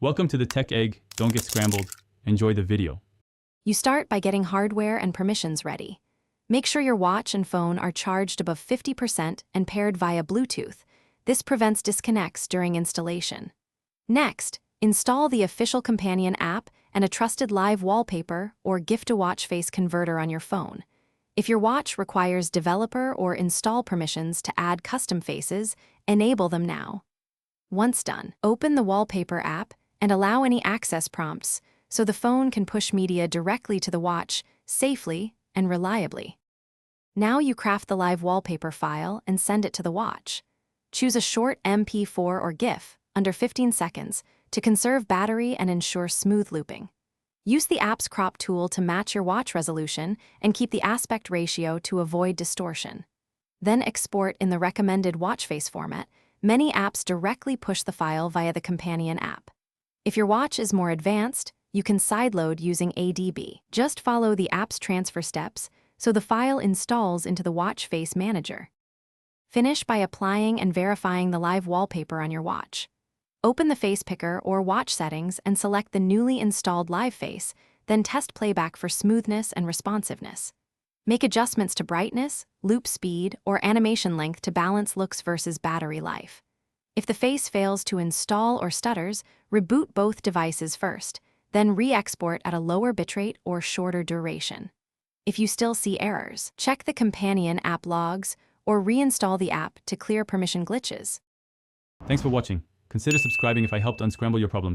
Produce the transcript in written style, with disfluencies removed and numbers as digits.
Welcome to the Tech Egg. Don't get scrambled. Enjoy the video. You start by getting hardware and permissions ready. Make sure your watch and phone are charged above 50% and paired via Bluetooth. This prevents disconnects during installation. Next, install the official companion app and a trusted live wallpaper or gift-to-watch face converter on your phone. If your watch requires developer or install permissions to add custom faces, enable them now. Once done, open the Wallpaper app and allow any access prompts so the phone can push media directly to the watch safely and reliably. Now you craft the live wallpaper file and send it to the watch. Choose a short MP4 or GIF under 15 seconds to conserve battery and ensure smooth looping. Use the app's crop tool to match your watch resolution and keep the aspect ratio to avoid distortion. Then export in the recommended watch face format. Many apps directly push the file via the companion app. If your watch is more advanced, you can sideload using ADB. Just follow the app's transfer steps so the file installs into the watch face manager. Finish by applying and verifying the live wallpaper on your watch. Open the face picker or watch settings and select the newly installed live face, then test playback for smoothness and responsiveness. Make adjustments to brightness, loop speed, or animation length to balance looks versus battery life. If the face fails to install or stutters, reboot both devices first, then re-export at a lower bitrate or shorter duration. If you still see errors, check the companion app logs or reinstall the app to clear permission glitches. Thanks for watching. Consider subscribing if I helped unscramble your problems.